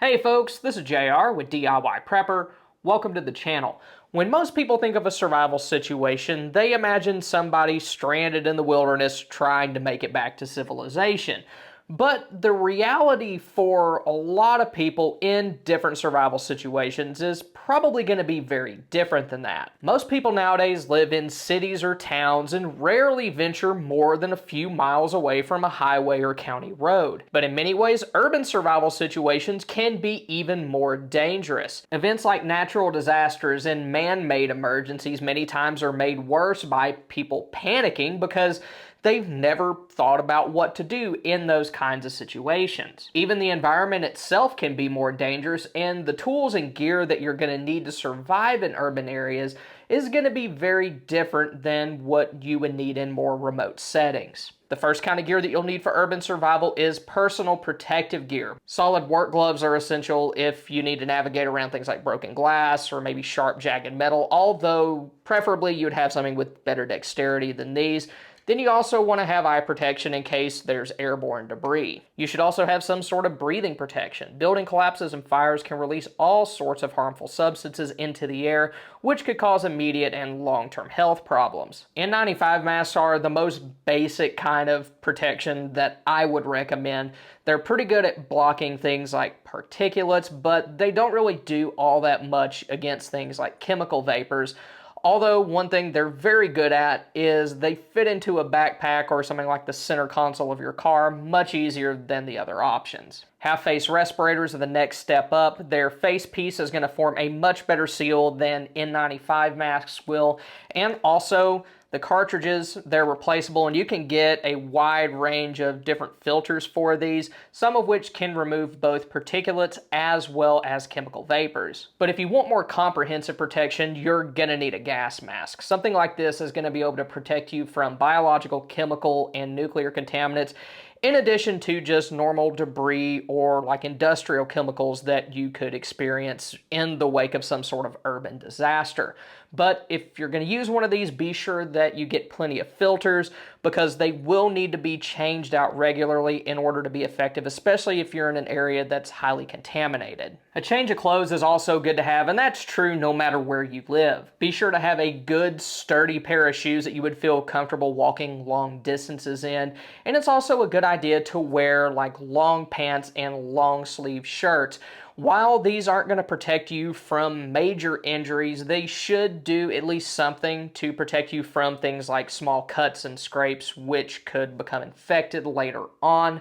Hey folks, this is JR with DIY Prepper. Welcome to the channel. When most people think of a survival situation, they imagine somebody stranded in the wilderness trying to make it back to civilization. But the reality for a lot of people in different survival situations is probably going to be very different than that. Most people nowadays live in cities or towns and rarely venture more than a few miles away from a highway or county road. But in many ways, urban survival situations can be even more dangerous. Events like natural disasters and man-made emergencies many times are made worse by people panicking because they've never thought about what to do in those kinds of situations. Even the environment itself can be more dangerous, and the tools and gear that you're going to need to survive in urban areas is going to be very different than what you would need in more remote settings. The first kind of gear that you'll need for urban survival is personal protective gear. Solid work gloves are essential if you need to navigate around things like broken glass or maybe sharp, jagged metal, although preferably you'd have something with better dexterity than these. Then you also want to have eye protection in case there's airborne debris. You should also have some sort of breathing protection. Building collapses and fires can release all sorts of harmful substances into the air, which could cause immediate and long-term health problems. N95 masks are the most basic kind of protection that I would recommend. They're pretty good at blocking things like particulates, but they don't really do all that much against things like chemical vapors. Although one thing they're very good at is they fit into a backpack or something like the center console of your car much easier than the other options. Half-face respirators are the next step up. Their face piece is going to form a much better seal than N95 masks will, and also the cartridges, they're replaceable, and you can get a wide range of different filters for these, some of which can remove both particulates as well as chemical vapors. But if you want more comprehensive protection, you're gonna need a gas mask. Something like this is gonna be able to protect you from biological, chemical, and nuclear contaminants, in addition to just normal debris or like industrial chemicals that you could experience in the wake of some sort of urban disaster. But if you're going to use one of these, be sure that you get plenty of filters because they will need to be changed out regularly in order to be effective, especially if you're in an area that's highly contaminated. A change of clothes is also good to have, and that's true no matter where you live. Be sure to have a good, sturdy pair of shoes that you would feel comfortable walking long distances in, and it's also a good idea to wear like long pants and long sleeve shirts. While these aren't going to protect you from major injuries, they should do at least something to protect you from things like small cuts and scrapes, which could become infected later on.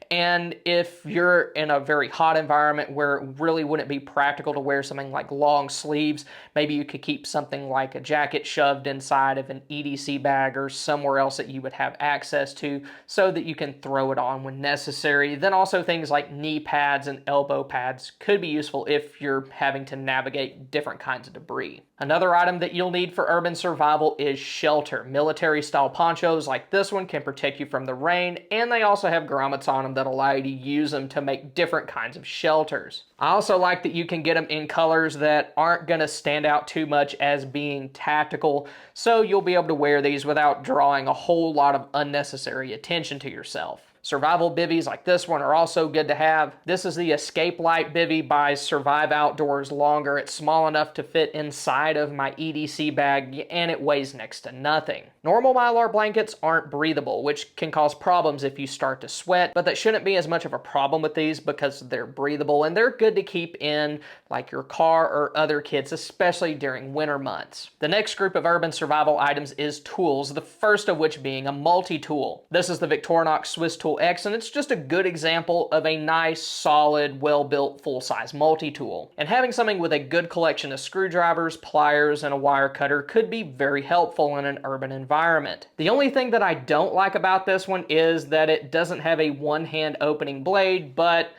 And if you're in a very hot environment where it really wouldn't be practical to wear something like long sleeves, maybe you could keep something like a jacket shoved inside of an EDC bag or somewhere else that you would have access to so that you can throw it on when necessary. Then also things like knee pads and elbow pads could be useful if you're having to navigate different kinds of debris. Another item that you'll need for urban survival is shelter. Military-style ponchos like this one can protect you from the rain, and they also have grommets on them that allow you to use them to make different kinds of shelters. I also like that you can get them in colors that aren't going to stand out too much as being tactical, so you'll be able to wear these without drawing a whole lot of unnecessary attention to yourself. Survival bivvies like this one are also good to have. This is the Escape Light bivvy by Survive Outdoors Longer. It's small enough to fit inside of my EDC bag, and it weighs next to nothing. Normal Mylar blankets aren't breathable, which can cause problems if you start to sweat, but that shouldn't be as much of a problem with these because they're breathable and they're good to keep in like your car or other kits, especially during winter months. The next group of urban survival items is tools, the first of which being a multi-tool. This is the Victorinox Swiss Tool X, and it's just a good example of a nice, solid, well-built, full-size multi-tool. And having something with a good collection of screwdrivers, pliers, and a wire cutter could be very helpful in an urban environment. The only thing that I don't like about this one is that it doesn't have a one-hand opening blade, but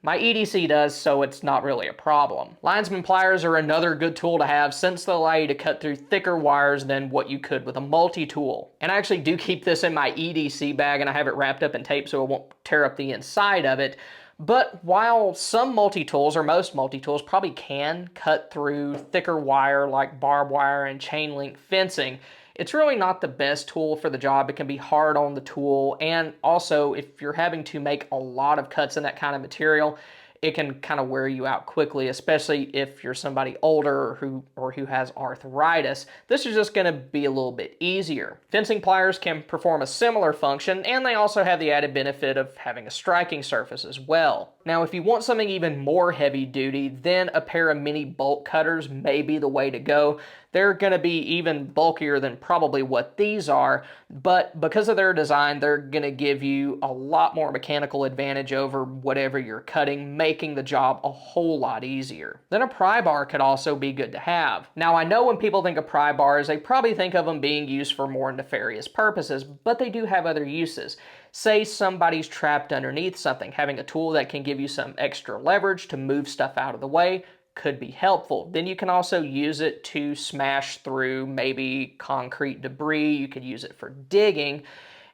my EDC does, so it's not really a problem. Linesman pliers are another good tool to have since they allow you to cut through thicker wires than what you could with a multi-tool. And I actually do keep this in my EDC bag, and I have it wrapped up in tape so it won't tear up the inside of it. But while some multi-tools, or most multi-tools, probably can cut through thicker wire like barbed wire and chain link fencing, it's really not the best tool for the job. It can be hard on the tool, and also if you're having to make a lot of cuts in that kind of material, it can kind of wear you out quickly, especially if you're somebody older who has arthritis. This is just going to be a little bit easier. Fencing pliers can perform a similar function, and they also have the added benefit of having a striking surface as well. Now, if you want something even more heavy duty, then a pair of mini bolt cutters may be the way to go. They're going to be even bulkier than probably what these are, but because of their design, they're going to give you a lot more mechanical advantage over whatever you're cutting, making the job a whole lot easier. Then a pry bar could also be good to have. Now, I know when people think of pry bars, they probably think of them being used for more nefarious purposes, but they do have other uses. Say somebody's trapped underneath something, having a tool that can give you some extra leverage to move stuff out of the way could be helpful. Then you can also use it to smash through maybe concrete debris. You could use it for digging.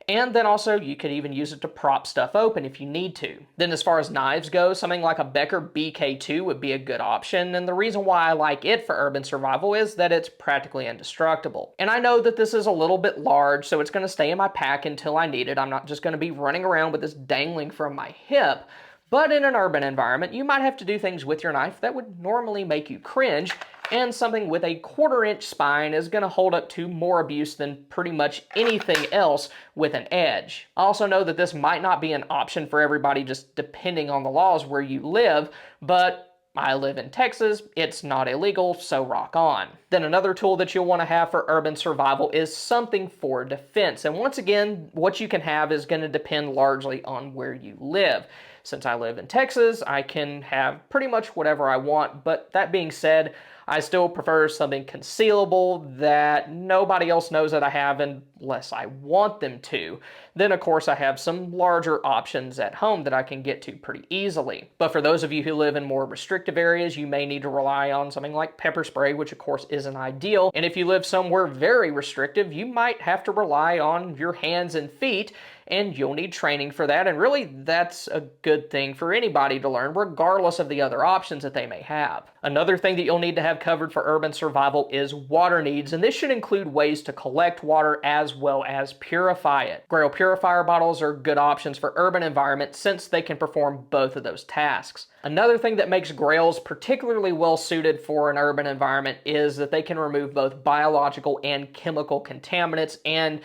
And then also you could even use it to prop stuff open if you need to. Then as far as knives go, something like a Becker BK2 would be a good option. And the reason why I like it for urban survival is that it's practically indestructible. And I know that this is a little bit large, so it's going to stay in my pack until I need it. I'm not just going to be running around with this dangling from my hip. But in an urban environment, you might have to do things with your knife that would normally make you cringe, and something with a 1/4-inch spine is going to hold up to more abuse than pretty much anything else with an edge. I also know that this might not be an option for everybody just depending on the laws where you live, but I live in Texas, it's not illegal, so rock on. Then another tool that you'll want to have for urban survival is something for defense. And once again, what you can have is going to depend largely on where you live. Since I live in Texas, I can have pretty much whatever I want, but that being said, I still prefer something concealable that nobody else knows that I have unless I want them to. Then of course I have some larger options at home that I can get to pretty easily. But for those of you who live in more restrictive areas, you may need to rely on something like pepper spray, which of course isn't ideal. And if you live somewhere very restrictive, you might have to rely on your hands and feet, and you'll need training for that. And really, that's a good thing for anybody to learn, regardless of the other options that they may have. Another thing that you'll need to have covered for urban survival is water needs, and this should include ways to collect water as well as purify it. Grail purifier bottles are good options for urban environments since they can perform both of those tasks. Another thing that makes grails particularly well suited for an urban environment is that they can remove both biological and chemical contaminants, and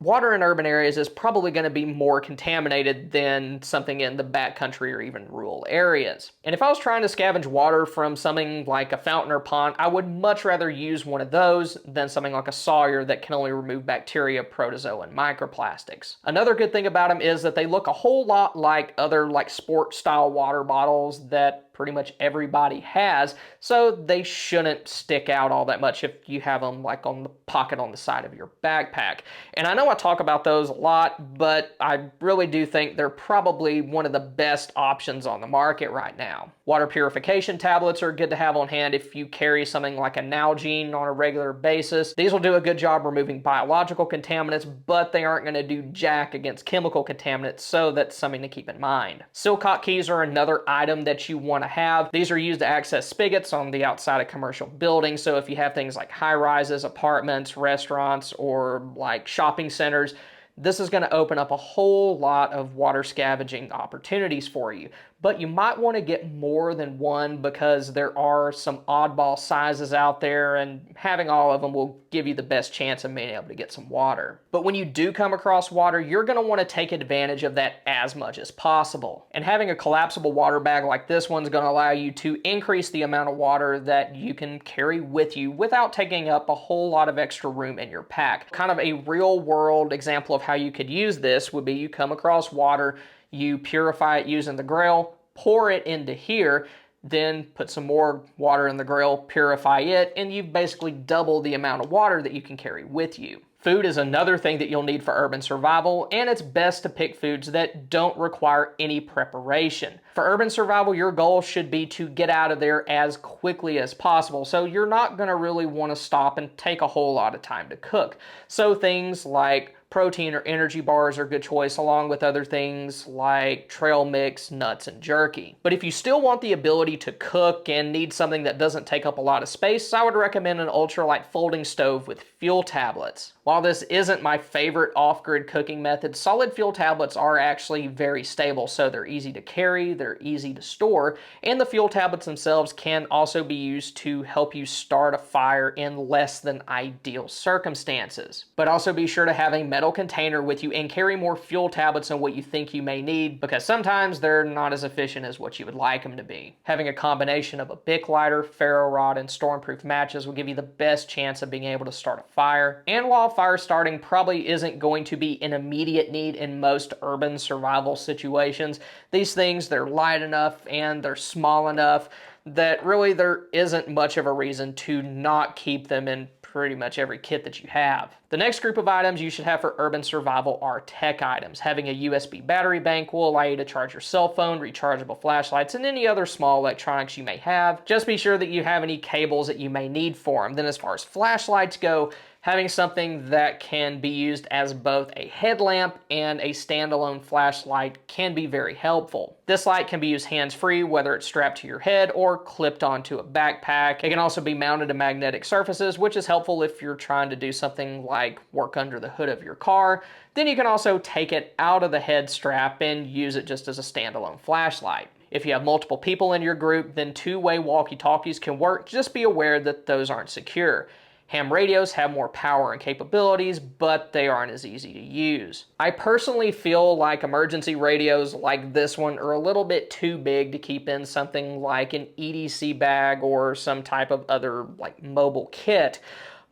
water in urban areas is probably going to be more contaminated than something in the backcountry or even rural areas. And if I was trying to scavenge water from something like a fountain or pond, I would much rather use one of those than something like a Sawyer that can only remove bacteria, protozoa, and microplastics. Another good thing about them is that they look a whole lot like other sport style water bottles that pretty much everybody has, so they shouldn't stick out all that much if you have them like on the pocket on the side of your backpack. And I know I talk about those a lot, but I really do think they're probably one of the best options on the market right now. Water purification tablets are good to have on hand if you carry something like a Nalgene on a regular basis. These will do a good job removing biological contaminants, but they aren't going to do jack against chemical contaminants, so that's something to keep in mind. Silcock keys are another item that you want to have. These are used to access spigots on the outside of commercial buildings, so if you have things like high-rises, apartments, restaurants, or like shopping centers, this is going to open up a whole lot of water scavenging opportunities for you. But you might want to get more than one because there are some oddball sizes out there, and having all of them will give you the best chance of being able to get some water. But when you do come across water, you're going to want to take advantage of that as much as possible. And having a collapsible water bag like this one's going to allow you to increase the amount of water that you can carry with you without taking up a whole lot of extra room in your pack. Kind of a real world example of how you could use this would be you come across water, you purify it using the Grail, pour it into here, then put some more water in the Grail, purify it, and you've basically doubled the amount of water that you can carry with you. Food is another thing that you'll need for urban survival, and it's best to pick foods that don't require any preparation. For urban survival, your goal should be to get out of there as quickly as possible, so you're not going to really want to stop and take a whole lot of time to cook. So things like protein or energy bars are a good choice, along with other things like trail mix, nuts, and jerky. But if you still want the ability to cook and need something that doesn't take up a lot of space, I would recommend an ultralight folding stove with fuel tablets. While this isn't my favorite off-grid cooking method, solid fuel tablets are actually very stable, so they're easy to carry, they're easy to store, and the fuel tablets themselves can also be used to help you start a fire in less than ideal circumstances. But also be sure to have a metal container with you and carry more fuel tablets than what you think you may need, because sometimes they're not as efficient as what you would like them to be. Having a combination of a Bic lighter, ferro rod, and stormproof matches will give you the best chance of being able to start a fire. And while fire starting probably isn't going to be an immediate need in most urban survival situations, these things, they're light enough and they're small enough that really there isn't much of a reason to not keep them in pretty much every kit that you have. The next group of items you should have for urban survival are tech items. Having a USB battery bank will allow you to charge your cell phone, rechargeable flashlights, and any other small electronics you may have. Just be sure that you have any cables that you may need for them. Then as far as flashlights go, having something that can be used as both a headlamp and a standalone flashlight can be very helpful. This light can be used hands-free, whether it's strapped to your head or clipped onto a backpack. It can also be mounted to magnetic surfaces, which is helpful if you're trying to do something like work under the hood of your car. Then you can also take it out of the head strap and use it just as a standalone flashlight. If you have multiple people in your group, then two-way walkie-talkies can work. Just be aware that those aren't secure. Ham radios have more power and capabilities, but they aren't as easy to use. I personally feel like emergency radios like this one are a little bit too big to keep in something like an EDC bag or some type of other like mobile kit.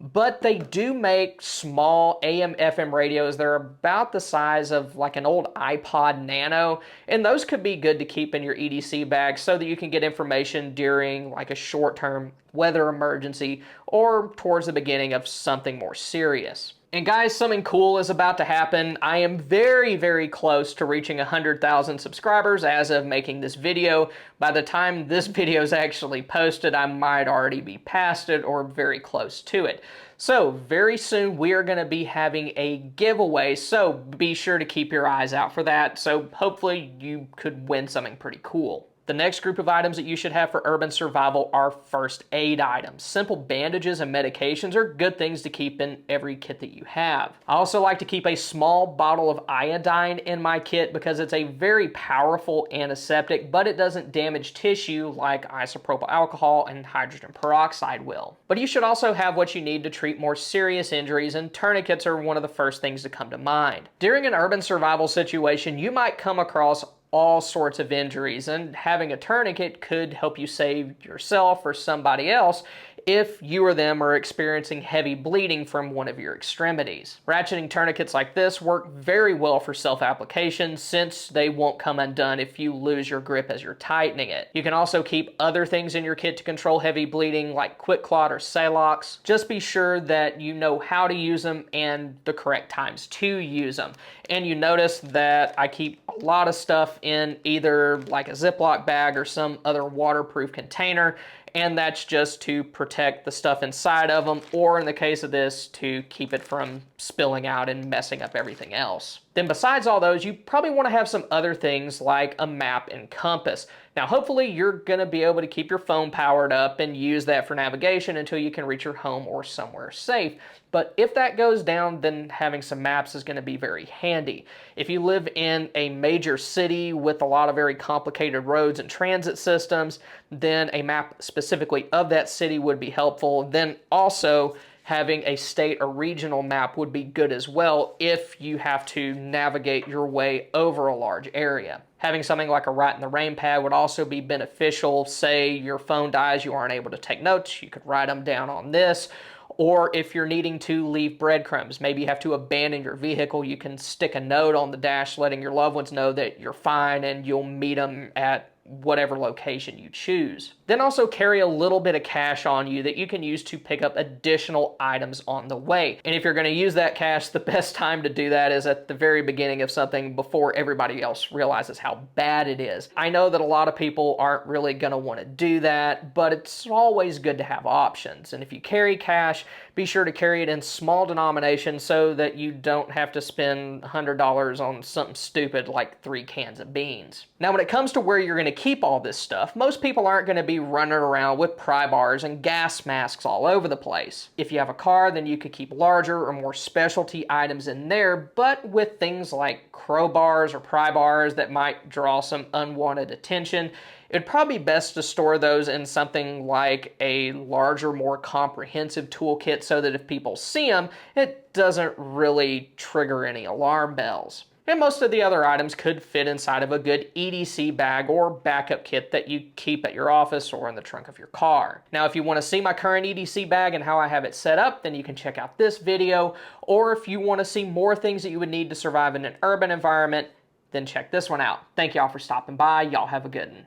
But they do make small AM/FM radios. They're about the size of like an old iPod Nano, and those could be good to keep in your EDC bag so that you can get information during like a short-term weather emergency or towards the beginning of something more serious. And guys, something cool is about to happen. I am very, very close to reaching 100,000 subscribers as of making this video. By the time this video is actually posted, I might already be past it or very close to it. So very soon we are going to be having a giveaway, so be sure to keep your eyes out for that. So hopefully you could win something pretty cool. The next group of items that you should have for urban survival are first aid items. Simple bandages and medications are good things to keep in every kit that you have. I also like to keep a small bottle of iodine in my kit because it's a very powerful antiseptic, but it doesn't damage tissue like isopropyl alcohol and hydrogen peroxide will. But you should also have what you need to treat more serious injuries, and tourniquets are one of the first things to come to mind. During an urban survival situation, you might come across all sorts of injuries, and having a tourniquet could help you save yourself or somebody else if you or them are experiencing heavy bleeding from one of your extremities. Ratcheting tourniquets like this work very well for self-application since they won't come undone if you lose your grip as you're tightening it. You can also keep other things in your kit to control heavy bleeding like Quick Clot or Salox. Just be sure that you know how to use them and the correct times to use them. And you notice that I keep a lot of stuff in either like a Ziploc bag or some other waterproof container, and that's just to protect the stuff inside of them, or in the case of this, to keep it from spilling out and messing up everything else. Then besides all those, you probably want to have some other things like a map and compass. Now hopefully you're going to be able to keep your phone powered up and use that for navigation until you can reach your home or somewhere safe. But if that goes down, then having some maps is going to be very handy. If you live in a major city with a lot of very complicated roads and transit systems, then a map specifically of that city would be helpful. Then also having a state or regional map would be good as well if you have to navigate your way over a large area. Having something like a write in the rain pad would also be beneficial. Say your phone dies, you aren't able to take notes, you could write them down on this. Or if you're needing to leave breadcrumbs, maybe you have to abandon your vehicle, you can stick a note on the dash letting your loved ones know that you're fine and you'll meet them at whatever location you choose. Then also carry a little bit of cash on you that you can use to pick up additional items on the way. And if you're going to use that cash, the best time to do that is at the very beginning of something before everybody else realizes how bad it is. I know that a lot of people aren't really going to want to do that, but it's always good to have options. And if you carry cash, be sure to carry it in small denominations so that you don't have to spend $100 on something stupid like 3 cans of beans. Now when it comes to where you're going to keep all this stuff. Most people aren't going to be running around with pry bars and gas masks all over the place. If you have a car, then you could keep larger or more specialty items in there, but with things like crowbars or pry bars that might draw some unwanted attention, it'd probably be best to store those in something like a larger, more comprehensive toolkit so that if people see them, it doesn't really trigger any alarm bells. And most of the other items could fit inside of a good EDC bag or backup kit that you keep at your office or in the trunk of your car. Now, if you want to see my current EDC bag and how I have it set up, then you can check out this video. Or if you want to see more things that you would need to survive in an urban environment, then check this one out. Thank y'all for stopping by. Y'all have a good one.